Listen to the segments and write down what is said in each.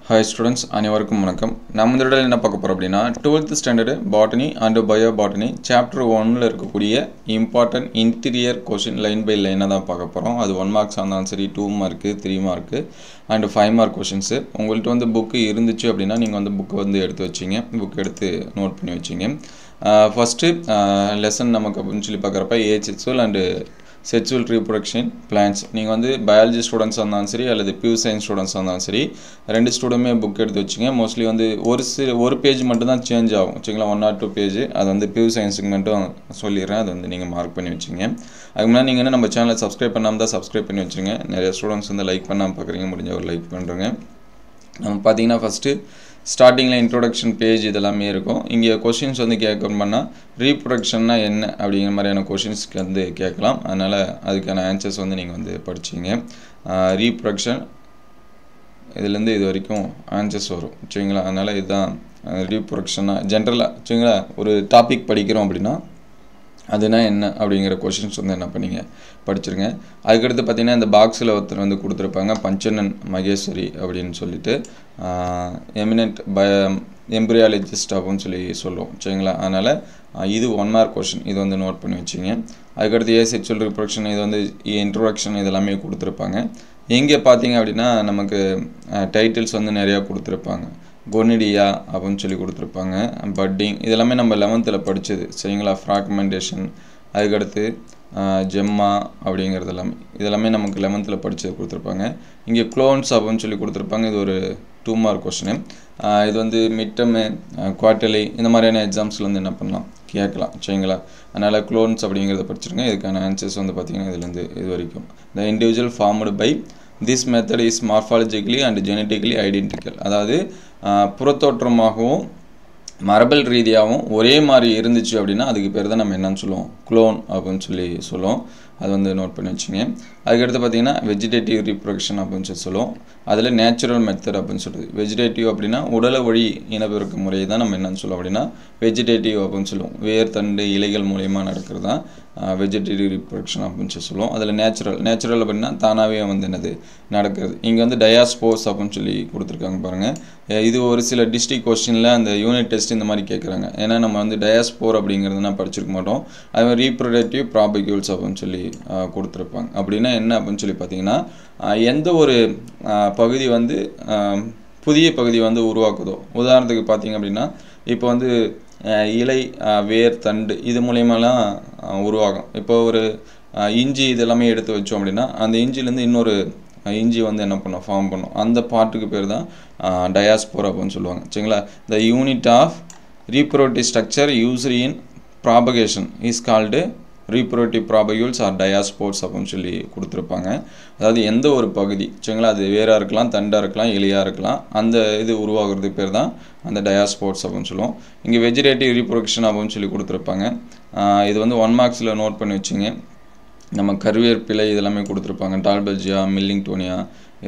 Hi students, அனைவருக்கும் வணக்கம். நம்ம இந்த வீடியோல என்ன பார்க்க போறோம் அப்படினா 12th standard botany and biobotany chapter 1ல இருக்கக்கூடிய important interior question line by line தான் பார்க்க போறோம். அது 1 marks ஆனாலும் சரி 2 mark 3 mark and 5 mark questions. உங்கள்ட்ட வந்து book இருந்துச்சு அப்படினா நீங்க வந்து book வந்து எடுத்து வச்சீங்க. book எடுத்து நோட் பண்ணி வச்சீங்க. First lesson நமக்கு அப்படின்னு சொல்லி பார்க்கறப்ப asexual and sexual reproduction plants நீங்கள் வந்து biology students இருந்தாலும் சரி அல்லது pure science students இருந்தாலும் சரி ரெண்டு ஸ்டூடெண்ட்மே புக் எடுத்து வச்சுங்க. மோஸ்ட்லி வந்து ஒரு பேஜ் மட்டும் தான் சேஞ்ச் ஆகும் சரிங்களா, 1 or 2 பேஜ். அது வந்து பியூர் சயின்ஸுக்கு மட்டும் சொல்லிடுறேன், அது வந்து நீங்கள் மார்க் பண்ணி வச்சுங்க. அதுக்கு முன்னாடி நீங்கள் என்ன நம்ம சேனலை சப்ஸ்கிரைப் பண்ணாமல் தான் சப்ஸ்கிரைப் பண்ணி வச்சுருங்க. நிறைய ஸ்டூடெண்ட்ஸ் வந்து லைக் பண்ணாமல் பார்க்குறீங்க, முடிஞ்ச ஒரு லைக் பண்ணுறேங்க. நம்ம பார்த்தீங்கன்னா ஃபஸ்ட்டு ஸ்டார்டிங்கில் இன்ட்ரோடக்ஷன் பேஜ் இதெல்லாமே இருக்கும். இங்கே கொஷின்ஸ் வந்து கேட்கணும் பண்ணால் ரீப்ரொடக்ஷன்னா என்ன அப்படிங்கிற மாதிரியான கொஷின்ஸ்க்கு வந்து கேட்கலாம். அதனால் அதுக்கான ஆன்சர்ஸ் வந்து நீங்கள் வந்து படிச்சிங்க. ரீப்ரொடக்ஷன் இதுலேருந்து இது வரைக்கும் ஆன்சர்ஸ் வரும் சரிங்களா. அதனால் இதுதான் ரீப்ரொடக்ஷனாக ஜென்ரலாக சரிங்களா. ஒரு டாபிக் படிக்கிறோம் அப்படின்னா அதுனா என்ன அப்படிங்கிற கொஷின்ஸ் வந்து என்ன பண்ணிங்க படிச்சிருங்க. அதுக்கடுத்து பார்த்திங்கன்னா இந்த பாக்ஸில் ஒருத்தர் வந்து கொடுத்துருப்பாங்க, பஞ்சனன் மகேஸ்வரி அப்படின்னு சொல்லிட்டு எமினென்ட் எம்பிரியாலஜிஸ்ட் அப்படின்னு சொல்லி சொல்லுவோம் சரிங்களா. அதனால் இது 1 மார்க் கொஷின், இது வந்து நோட் பண்ணி வச்சிங்க. அதுக்கடுத்து செக்சுவல் ரிப்ரொடக்ஷன், இது வந்து இன்ட்ரோடக்ஷன் இதெல்லாமே கொடுத்துருப்பாங்க. எங்கே பார்த்தீங்க அப்படின்னா நமக்கு டைட்டில்ஸ் வந்து நிறையா கொடுத்துருப்பாங்க. கொனிடியா அப்படின்னு சொல்லி கொடுத்துருப்பாங்க, பட்டிங் இதெல்லாமே நம்ம 11th படித்தது சரிங்களா. ஃப்ராக்மெண்டேஷன், அதுக்கடுத்து ஜெம்மா அப்படிங்கிறது இதெல்லாமே நமக்கு 11th படித்தது கொடுத்துருப்பாங்க. இங்கே க்ளோன்ஸ் அப்படின்னு சொல்லி கொடுத்துருப்பாங்க. இது ஒரு 2 மார்க் கொஸ்டின். இது வந்து மிட்டமு குவார்ட்டர்லி இந்த மாதிரியான எக்ஸாம்ஸில் வந்து என்ன பண்ணலாம் கேட்கலாம் சரிங்களா. அதனால் க்ளோன்ஸ் அப்படிங்கிறத படிச்சிருங்க. இதுக்கான ஆன்சர்ஸ் வந்து பார்த்திங்கன்னா இதுலேருந்து இது வரைக்கும் the individual formed by this method is morphologically and genetically identical. அதாவது புறத்தோற்றமாகவும் மரபல் ரீதியாகவும் ஒரே மாதிரி இருந்துச்சு அப்படின்னா அதுக்கு பேர் தான் நம்ம என்னன்னு சொல்லுவோம், குளோன் அப்படின்னு சொல்லி சொல்லுவோம். அது வந்து நோட் பண்ணி வச்சுங்க. அதுக்கடுத்து பார்த்திங்கன்னா வெஜிடேட்டிவ் ரீப்ரொடக்ஷன் அப்படின்னு சொல்லி சொல்லுவோம். அதில் நேச்சுரல் மெத்தட் அப்படின்னு சொல்லுது. வெஜிடேட்டிவ் அப்படின்னா உடல வழி இனப்பெருக்க முறையை தான் நம்ம என்னன்னு சொல்லுவோம் அப்படின்னா வெஜிடேட்டிவ் அப்படின்னு சொல்லுவோம். வேர் தண்டு இலைகள் மூலயமா நடக்கிறது தான் வெஜிடேட்டிவ் ரீப்ரொடக்ஷன் அப்படின்னு சொல்லி சொல்லுவோம். அதில் நேச்சுரல் அப்படின்னா தானாகவே வந்து என்னது நடக்கிறது. இங்கே வந்து டயாஸ்போர்ஸ் அப்படின்னு சொல்லி கொடுத்துருக்காங்க பாருங்கள். இது ஒரு சில டிஸ்ட்ரிக்ட் கொஸ்டினில் அந்த யூனிட் டெஸ்ட் இந்த மாதிரி கேட்குறாங்க. ஏன்னா நம்ம வந்து டயாஸ்போர் அப்படிங்கிறதுனா படிச்சிருக்க மாட்டோம். அது மாதிரி ரீப்ரொடக்டிவ் ப்ராபக்யூல்ஸ் அப்படின்னு சொல்லி கொடுத்துருப்பாங்க. அப்படின்னா என்ன அப்படின்னு சொல்லி பார்த்தீங்கன்னா எந்த ஒரு பகுதி வந்து புதிய பகுதி வந்து உருவாக்குதோ, உதாரணத்துக்கு பார்த்தீங்க அப்படின்னா இப்போ வந்து இலை வேர் தண்டு இது மூலயமாலாம் உருவாகும். இப்போ ஒரு இஞ்சி இதெல்லாமே எடுத்து வச்சோம் அப்படின்னா அந்த இஞ்சிலேருந்து இன்னொரு இஞ்சி வந்து என்ன பண்ணும், ஃபார்ம் பண்ணும். அந்த பார்ட்டுக்கு பேர் தான் டயாஸ்போர் அப்படின்னு சொல்லுவாங்க சரிங்களா. The unit of reproductive structure used in propagation is called reproductive propagules or diaspores அப்படின்னு சொல்லி கொடுத்துருப்பாங்க. அதாவது எந்த ஒரு பகுதி சரிங்களா, அது வேராக இருக்கலாம், தண்டாக இருக்கலாம், இலையாக இருக்கலாம், அந்த இது உருவாகிறதுக்கு பேர் தான் அந்த டயாஸ்போர்ஸ் அப்படின்னு சொல்லுவோம். இங்கே வெஜிடேட்டிவ் ரீப்ரொடக்ஷன் அப்படின்னு சொல்லி கொடுத்துருப்பாங்க. இது வந்து 1 மார்க்ஸில் நோட் பண்ணி வச்சுங்க. நம்ம கருவேற்பிலை இதெல்லாமே கொடுத்துருப்பாங்க. டால்பஜியா, மில்லிங்டோனியா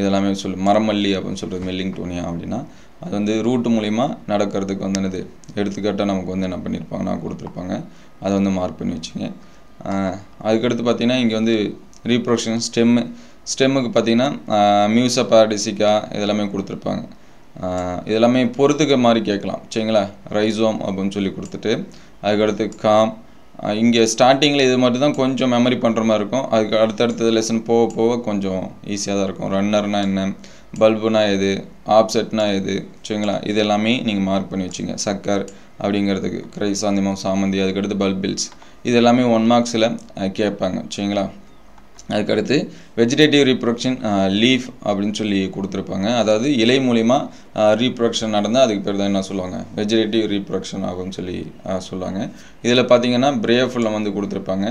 இதெல்லாமே மரமல்லி அப்படின்னு சொல்கிறது மில்லிங்டோனியா அப்படின்னா அது வந்து ரூட்டு மூலிமா நடக்கிறதுக்கு வந்து என்னது எடுத்துக்காட்டாக நமக்கு வந்து என்ன பண்ணியிருப்பாங்கன்னா கொடுத்துருப்பாங்க. அதை வந்து மார்க் பண்ணி வச்சுங்க. அதுக்கடுத்து பார்த்திங்கன்னா இங்கே வந்து ரீப்ரொடக்ஷன் ஸ்டெம்முக்கு பார்த்திங்கன்னா மியூசா பாரடிசிக்கா இதெல்லாமே கொடுத்துருப்பாங்க. இதெல்லாமே பொறுத்துக்க மாதிரி கேட்கலாம் சரிங்களா. ரைசோம் அப்படின்னு சொல்லி கொடுத்துட்டு அதுக்கடுத்து காம். இங்கே ஸ்டார்டிங்கில் இது மட்டும் தான் கொஞ்சம் மெமரி பண்ணுற மாதிரி இருக்கும். அதுக்கு அடுத்தடுத்த லெசன் போக போக கொஞ்சம் ஈஸியாக தான் இருக்கும். ரன்னர்னா என்ன, பல்புனா எது, ஆப்செட்னா எது சரிங்களா. இது எல்லாமே நீங்கள் மார்க் பண்ணி வச்சுங்க. சக்கர் அப்படிங்கிறதுக்கு கிரைசாந்திமம், சாமந்தி, அதுக்கடுத்து பல்பில்ஸ் இது எல்லாமே 1 மார்க்ஸில் கேட்பாங்க சரிங்களா. அதுக்கடுத்து வெஜிடேட்டிவ் ரீப்ரொடக்ஷன் லீஃப் அப்படின்னு சொல்லி கொடுத்துருப்பாங்க. அதாவது இலை மூலிமா ரீப்ரொடக்ஷன் நடந்தால் அதுக்கு பேர் தான் என்ன சொல்லுவாங்க, வெஜிடேட்டிவ் ரீப்ரொடக்ஷன் அப்படின்னு சொல்லி சொல்லுவாங்க. இதில் பார்த்தீங்கன்னா பிரேஃபுல்லம் வந்து கொடுத்துருப்பாங்க.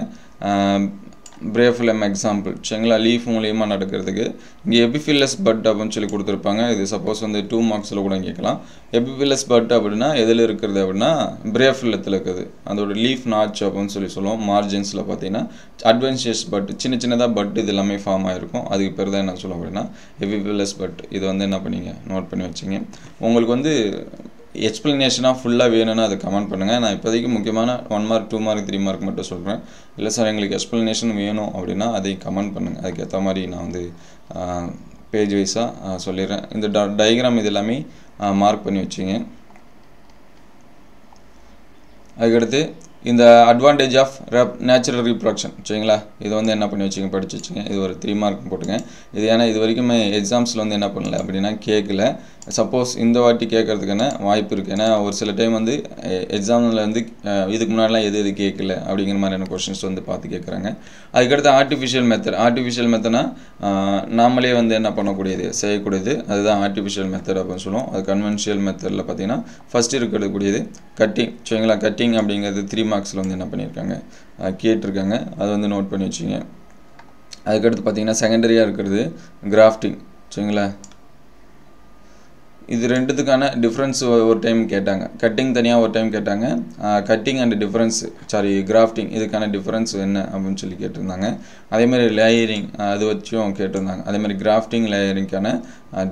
பிரேஃபுல்லம் எக்ஸாம்பிள் சரிங்களா. லீஃப் மூலியமாக நடக்கிறதுக்கு இங்கே எபிஃபில்லஸ் பட் அப்படின்னு சொல்லி கொடுத்துருப்பாங்க. இது சப்போஸ் வந்து 2 மார்க்ஸில் கூட கேட்கலாம். எபிஃபில்லஸ் பட் அப்படின்னா எதில் இருக்கிறது அப்படின்னா பிரேஃபுல்லத்தில் இருக்குது. அதோட லீஃப் நாச் அப்படின்னு சொல்லி சொல்லுவோம். மார்ஜின்ஸில் பார்த்தீங்கன்னா அட்வென்ச்சர்ஸ் பட் சின்னதாக பட் இது எல்லாமே ஃபார்ம் ஆகிருக்கும். அதுக்கு பேர் தான் என்ன சொல்லுவோம் அப்படின்னா எபிஃபில்லஸ் பட். இது வந்து என்ன பண்ணிங்க நோட் பண்ணி வச்சிங்க. உங்களுக்கு வந்து எக்ஸ்ப்ளனேஷனாக ஃபுல்லாக வேணும்னா அதை கமெண்ட் பண்ணுங்கள். நான் இப்போதைக்கு முக்கியமான 1 மார்க் 2 மார்க் 3 மார்க் மட்டும் சொல்கிறேன். இல்லை சார் எங்களுக்கு எக்ஸ்ப்ளனேஷன் வேணும் அப்படின்னா அதை கமெண்ட் பண்ணுங்கள். அதுக்கேற்ற மாதிரி நான் வந்து பேஜ் வைஸாக சொல்லிடுறேன். இந்த டயக்ராம் இது எல்லாமே மார்க் பண்ணி வச்சுங்க. அதுக்கடுத்து இந்த அட்வான்டேஜ் ஆஃப் நேச்சுரல் ரீப்ரொடக்ஷன் சரிங்களா, இது வந்து என்ன பண்ணி வச்சுங்க, படித்து வச்சுங்க. இது ஒரு 3 மார்க் போட்டுங்க. இது ஏன்னா இது வரைக்குமே எக்ஸாம்ஸில் வந்து என்ன பண்ணல அப்படின்னா கேட்கல. சப்போஸ் இந்த வாட்டி கேட்கறதுக்கான வாய்ப்பு இருக்குது. ஏன்னா ஒரு சில டைம் வந்து எக்ஸாமில் வந்து இதுக்கு முன்னாடிலாம் எது கேட்கல அப்படிங்கிற மாதிரியான கொஷின்ஸ் வந்து பார்த்து கேட்குறாங்க. அதுக்கடுத்து ஆர்டிஃபிஷியல் மெத்தட்னா நாமளே வந்து என்ன பண்ணக்கூடியது, செய்யக்கூடியது, அதுதான் ஆர்டிஃபிஷியல் மெத்தட் அப்படின்னு சொல்லுவோம். அது கன்வென்ஷியல் மெத்தடில் பார்த்தீங்கன்னா ஃபஸ்ட்டு இருக்கக்கூடியது கட்டிங் சரிங்களா. கட்டிங் அப்படிங்கிறது 3 மார்க்ஸில் வந்து என்ன பண்ணியிருக்காங்க, கேட்டிருக்காங்க. அதை வந்து நோட் பண்ணி வச்சுங்க. அதுக்கடுத்து பார்த்தீங்கன்னா செகண்டரியாக இருக்கிறது கிராஃப்டிங் சரிங்களா. இது ரெண்டுத்துக்கான டிஃப்ரென்ஸ் ஒரு டைம் கேட்டாங்க. கட்டிங் தனியாக ஒரு டைம் கேட்டாங்க. கட்டிங் அண்ட் கிராஃப்டிங் இதுக்கான டிஃப்ரென்ஸ் என்ன அப்படின்னு சொல்லி கேட்டிருந்தாங்க. அதேமாதிரி லேயரிங் அது வச்சும் கேட்டிருந்தாங்க. அதேமாதிரி கிராஃப்டிங் லேயரிங்கான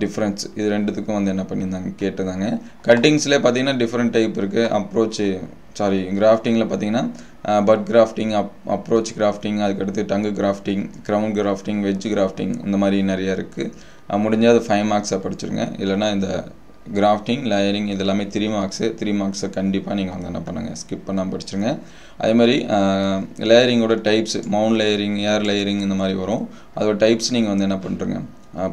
டிஃப்ரென்ஸ் இது ரெண்டுத்துக்கும் வந்து என்ன பண்ணியிருந்தாங்க கேட்டிருந்தாங்க. கட்டிங்ஸ்லேயே பார்த்தீங்கன்னா டிஃப்ரெண்ட் டைப் இருக்குது. கிராஃப்டிங்கில் பார்த்தீங்கன்னா பட் கிராஃப்டிங், அப்ரோச் கிராஃப்டிங், அதுக்கடுத்து tongue grafting, crown grafting, wedge grafting இந்த மாதிரி நிறையா இருக்குது. முடிஞ்சால் அது 5 மார்க்ஸாக படிச்சிருங்க. இல்லைனா இந்த கிராஃப்டிங் லேயரிங் இது எல்லாமே 3 மார்க்ஸை கண்டிப்பாக நீங்கள் வந்து என்ன பண்ணுங்கள், ஸ்கிப் பண்ணாமல் படிச்சிருங்க. அதேமாதிரி லேயரிங்கோட types, mound layering, air layering இந்த மாதிரி வரும். அதோட டைப்ஸ் நீங்கள் வந்து என்ன பண்ணுறங்க,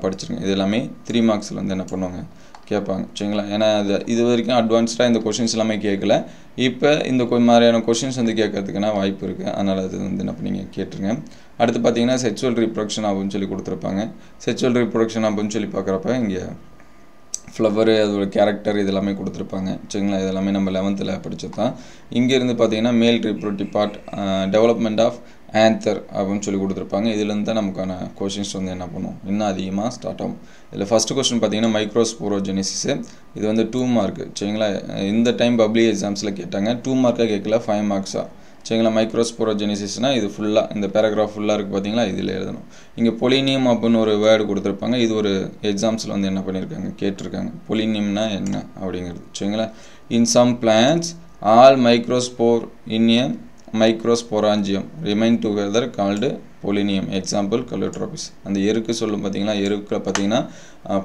படிச்சிருங்க. இது எல்லாமே 3 மார்க்ஸில் வந்து என்ன பண்ணுவாங்க, கேட்பாங்க சரிங்களா. ஏன்னா இது வரைக்கும் அட்வான்ஸ்டாக இந்த கொஷின்ஸ் எல்லாமே கேட்கல. இப்போ இந்த மாதிரியான கொஷின்ஸ் வந்து கேட்கறதுக்கான வாய்ப்பு இருக்குது. அதனால் அது வந்து என்ன பண்ணீங்க கேட்டுருங்க. அடுத்து பார்த்தீங்கன்னா செக்சுவல் ரீப்ரொடக்ஷன் அப்படின்னு சொல்லி கொடுத்துருப்பாங்க. செக்சுவல் ரீப்ரொடக்ஷன் அப்படின்னு சொல்லி பார்க்குறப்ப இங்கே ஃப்ளவரு, அதோட கேரக்டர் இதெல்லாமே கொடுத்துருப்பாங்க சரிங்களா. இதெல்லாமே நம்ம 11th படித்தது தான். இங்கேருந்து பார்த்தீங்கன்னா மேல் reproductive part, development of anther அப்படின்னு சொல்லி கொடுத்துருப்பாங்க. இதுலேருந்து தான் நமக்கான கொஷின்ஸ் வந்து என்ன பண்ணும், இன்னும் அதிகமாக ஸ்டார்ட் ஆகும். இதில் ஃபஸ்ட்டு கொஸ்டின் பார்த்தீங்கன்னா மைக்ரோஸ்போரோஜெனிசிஸ். இது வந்து 2 மார்க்கு சரிங்களா. இந்த டைம் பப்ளிக் எக்ஸாம்ஸில் கேட்டாங்க. 2 மார்க்காக கேட்கல, 5 மார்க்ஸாக சரிங்களா. மைக்ரோஸ்போரோஜெனிசிஸ்னால் இது ஃபுல்லாக இந்த பேராகிராஃப் ஃபுல்லாக இருக்குது பார்த்தீங்களா, இதில் எழுதணும். இங்கே பொலினியம் அப்படின்னு ஒரு வேர்டு கொடுத்துருப்பாங்க. இது ஒரு எக்ஸாம்ஸில் வந்து என்ன பண்ணியிருக்காங்க, கேட்டிருக்காங்க. பொலினியம்னா என்ன அப்படிங்கிறது சரிங்களா. In some plants all microspore in a microsporangium remain together called pollinium. Example calotropis. அந்த எருக்கு சொல்லும் பார்த்தீங்களா, எருக்கில் பார்த்தீங்கன்னா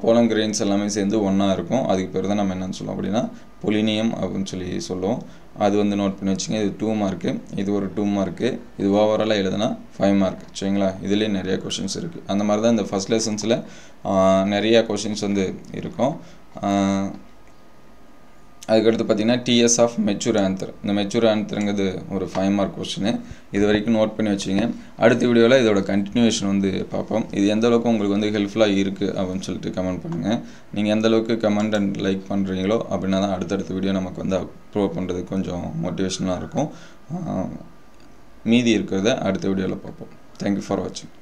போலன் கிரெயின்ஸ் எல்லாமே சேர்ந்து ஒன்றா இருக்கும். அதுக்கு பேர் தான் நம்ம என்னென்னு சொல்லுவோம் அப்படின்னா பொலினியம் அப்படின்னு சொல்லி சொல்லுவோம். அது வந்து நோட் பண்ணி வச்சுங்க. இது 2 மார்க்கு, இது ஒரு 2 மார்க்கு, இது ஓவராலாக எழுதுனா 5 மார்க் சரிங்களா. இதுலேயே நிறையா கொஷின்ஸ் இருக்குது. அந்த மாதிரி தான் இந்த ஃபஸ்ட் லெசன்ஸில் நிறையா கொஷின்ஸ் வந்து இருக்கும். அதுக்கடுத்து பார்த்தீங்கன்னா டிஎஸ் ஆஃப் மெச்சூர் ஆன்சர். இந்த மெச்சூர் ஆன்சருங்கிறது ஒரு 5 மார்க் கொஸ்டின். இது வரைக்கும் நோட் பண்ணி வச்சுங்க. அடுத்த வீடியோவில் இதோட கண்டினியூஷன் வந்து பார்ப்போம். இது எந்த அளவுக்கு உங்களுக்கு வந்து ஹெல்ப்ஃபுல்லாக இருக்குது அப்படின்னு சொல்லிட்டு கமெண்ட் பண்ணுங்கள். நீங்கள் எந்த அளவுக்கு கமெண்ட் அண்ட் லைக் பண்ணுறீங்களோ அப்படின்னா தான் அடுத்தடுத்த வீடியோ நமக்கு வந்து அப்லோட் பண்ணுறதுக்கு கொஞ்சம் மோட்டிவேஷனாக இருக்கும். மீதி இருக்கிறத அடுத்த வீடியோவில் பார்ப்போம். தேங்க்யூ ஃபார் வாட்சிங்.